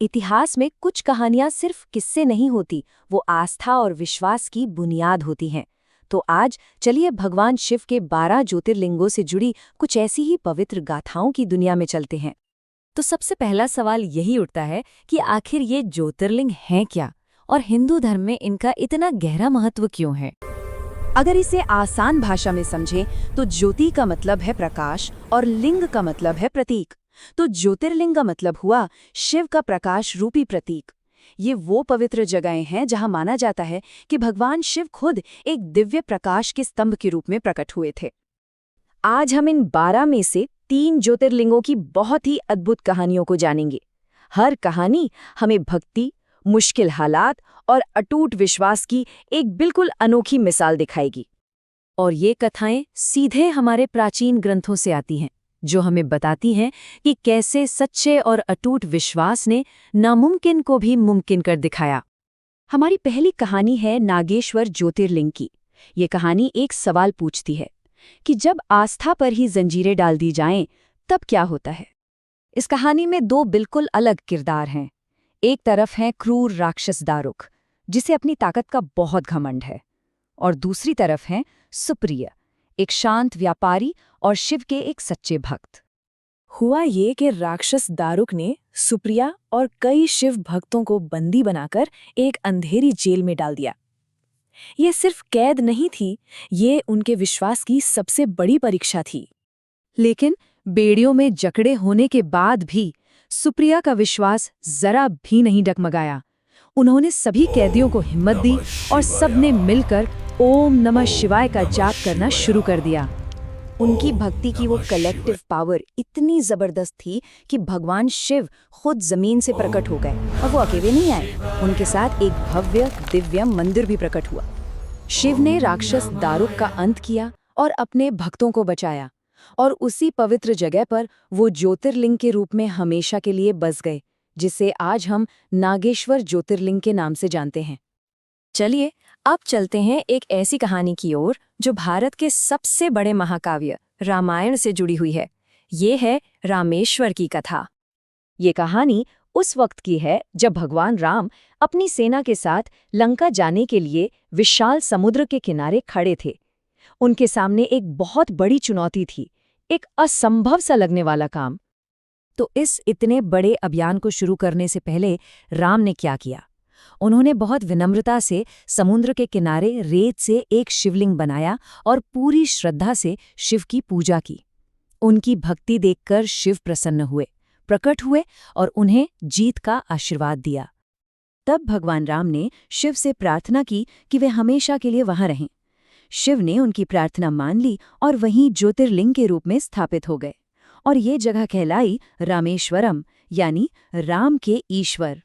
इतिहास में कुछ कहानियां सिर्फ किस्से नहीं होती, वो आस्था और विश्वास की बुनियाद होती हैं। तो आज चलिए भगवान शिव के 12 ज्योतिर्लिंगों से जुड़ी कुछ ऐसी ही पवित्र गाथाओं की दुनिया में चलते हैं। तो सबसे पहला सवाल यही उठता है कि आखिर ये ज्योतिर्लिंग हैं क्या, और हिंदू धर्म में इनका इतना गहरा महत्व क्यों है। अगर इसे आसान भाषा में समझें तो ज्योति का मतलब है प्रकाश और लिंग का मतलब है प्रतीक। तो ज्योतिर्लिंग का मतलब हुआ शिव का प्रकाश रूपी प्रतीक। ये वो पवित्र जगहें हैं जहां माना जाता है कि भगवान शिव खुद एक दिव्य प्रकाश के स्तंभ के रूप में प्रकट हुए थे। आज हम इन 12 में से 3 ज्योतिर्लिंगों की बहुत ही अद्भुत कहानियों को जानेंगे। हर कहानी हमें भक्ति, मुश्किल हालात और अटूट विश्वास की एक बिल्कुल अनोखी मिसाल दिखाएगी। और ये कथाएं सीधे हमारे प्राचीन ग्रंथों से आती हैं, जो हमें बताती हैं कि कैसे सच्चे और अटूट विश्वास ने नामुमकिन को भी मुमकिन कर दिखाया। हमारी पहली कहानी है नागेश्वर ज्योतिर्लिंग की। ये कहानी एक सवाल पूछती है कि जब आस्था पर ही जंजीरें डाल दी जाएं, तब क्या होता है। इस कहानी में 2 बिल्कुल अलग किरदार हैं। एक तरफ है क्रूर राक्षस दारुक, जिसे अपनी ताकत का बहुत घमंड है, और दूसरी तरफ है सुप्रिया, एक शांत व्यापारी और शिव के एक सच्चे भक्त। हुआ ये कि राक्षस दारुक ने सुप्रिया और कई शिव भक्तों को बंदी बनाकर एक अंधेरी जेल में डाल दिया। ये सिर्फ कैद नहीं थी, ये उनके विश्वास की सबसे बड़ी परीक्षा थी। लेकिन बेड़ियों में जकड़े होने के बाद भी सुप्रिया का विश्वास जरा भी नहीं डगमगाया। उन्होंने सभी कैदियों को हिम्मत दी और सबने मिलकर ओम नमः शिवाय का जाप करना शुरू कर दिया। उनकी भक्ति की वो कलेक्टिव पावर इतनी जबरदस्त थी कि भगवान शिव खुद जमीन से प्रकट हो गए। और वो अकेले नहीं आए, उनके साथ एक भव्य दिव्य मंदिर भी प्रकट हुआ। शिव ने राक्षस दारुक का अंत किया और अपने भक्तों को बचाया, और उसी पवित्र जगह पर वो ज्योतिर्लिंग के रूप में हमेशा के लिए बस गए, जिसे आज हम नागेश्वर ज्योतिर्लिंग के नाम से जानते हैं। चलिए अब चलते हैं एक ऐसी कहानी की ओर जो भारत के सबसे बड़े महाकाव्य रामायण से जुड़ी हुई है। ये है रामेश्वर की कथा। ये कहानी उस वक्त की है जब भगवान राम अपनी सेना के साथ लंका जाने के लिए विशाल समुद्र के किनारे खड़े थे। उनके सामने एक बहुत बड़ी चुनौती थी, एक असंभव सा लगने वाला काम। तो इस इतने बड़े अभियान को शुरू करने से पहले राम ने क्या किया? उन्होंने बहुत विनम्रता से समुद्र के किनारे रेत से एक शिवलिंग बनाया और पूरी श्रद्धा से शिव की पूजा की। उनकी भक्ति देखकर शिव प्रसन्न हुए, प्रकट हुए और उन्हें जीत का आशीर्वाद दिया। तब भगवान राम ने शिव से प्रार्थना की कि वे हमेशा के लिए वहां रहें। शिव ने उनकी प्रार्थना मान ली और वहीं ज्योतिर्लिंग के रूप में स्थापित हो गए, और ये जगह कहलाई रामेश्वरम, यानी राम के ईश्वर।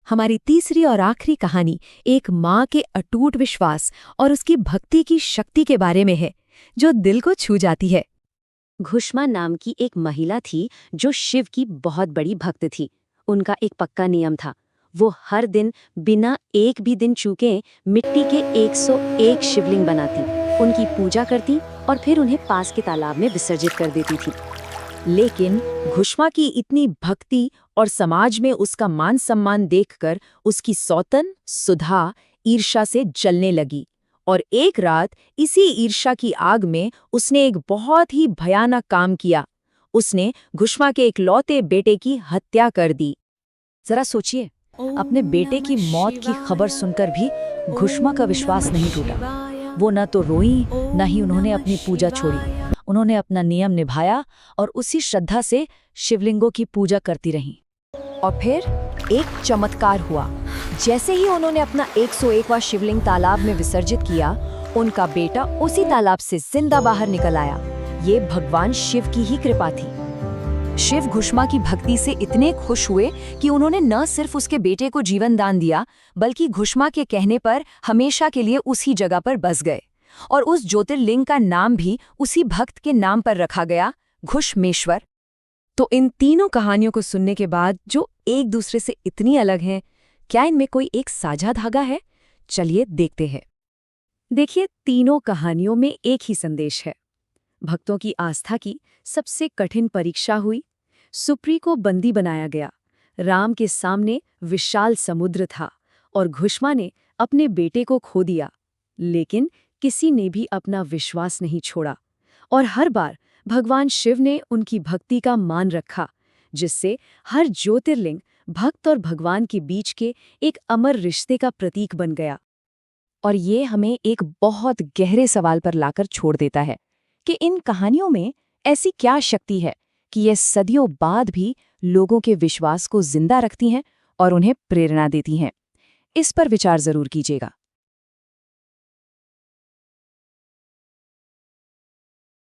हमारी तीसरी और आखिरी कहानी एक माँ के अटूट विश्वास और उसकी भक्ति की शक्ति के बारे में है, जो दिल को छू जाती है। घुष्मा नाम की एक महिला थी जो शिव की बहुत बड़ी भक्त थी। उनका एक पक्का नियम था, वो हर दिन बिना एक भी दिन चूके मिट्टी के 101 शिवलिंग बनाती, उनकी पूजा करती और फिर उन्हें पास के तालाब में विसर्जित कर देती थी। लेकिन घुष्मा की इतनी भक्ति और समाज में उसका मान सम्मान देखकर उसकी सौतन सुधा ईर्ष्या से जलने लगी, और एक रात इसी ईर्ष्या की आग में उसने एक बहुत ही भयानक काम किया। उसने घुष्मा के इकलौते बेटे की हत्या कर दी। जरा सोचिए, अपने बेटे की मौत की खबर सुनकर भी घुष्मा का विश्वास नहीं टूटा। वो न तो रोई, न ही उन्होंने अपनी पूजा छोड़ी। उन्होंने अपना नियम निभाया और उसी श्रद्धा से शिवलिंगों की पूजा करती रहीं। और फिर एक चमत्कार हुआ। जैसे ही उन्होंने अपना 101वां शिवलिंग तालाब में विसर्जित किया, उनका बेटा उसी तालाब से जिंदा बाहर निकल आया। ये भगवान शिव की ही कृपा थी। शिव घुष्मा की भक्ति से इतने खुश हुए कि उन्होंने न सिर्फ उसके बेटे को जीवन दान दिया, बल्कि घुष्मा के कहने पर हमेशा के लिए उसी जगह पर बस गए, और उस ज्योतिर्लिंग का नाम भी उसी भक्त के नाम पर रखा गया, घुष्मेश्वर। तो इन तीनों कहानियों को सुनने के बाद, जो एक दूसरे से इतनी अलग हैं, क्या इनमें कोई एक साझा धागा है? चलिए देखते हैं। देखिए, तीनों कहानियों में एक ही संदेश है। भक्तों की आस्था की सबसे कठिन परीक्षा हुई, सुप्री को बंदी बनाया गया, राम के सामने विशाल समुद्र था और घुष्मा ने अपने बेटे को खो दिया, लेकिन किसी ने भी अपना विश्वास नहीं छोड़ा और हर बार भगवान शिव ने उनकी भक्ति का मान रखा, जिससे हर ज्योतिर्लिंग भक्त और भगवान के बीच के एक अमर रिश्ते का प्रतीक बन गया। और ये हमें एक बहुत गहरे सवाल पर लाकर छोड़ देता है कि इन कहानियों में ऐसी क्या शक्ति है कि ये सदियों बाद भी लोगों के विश्वास को जिंदा रखती हैं और उन्हें प्रेरणा देती हैं। इस पर विचार जरूर कीजिएगा।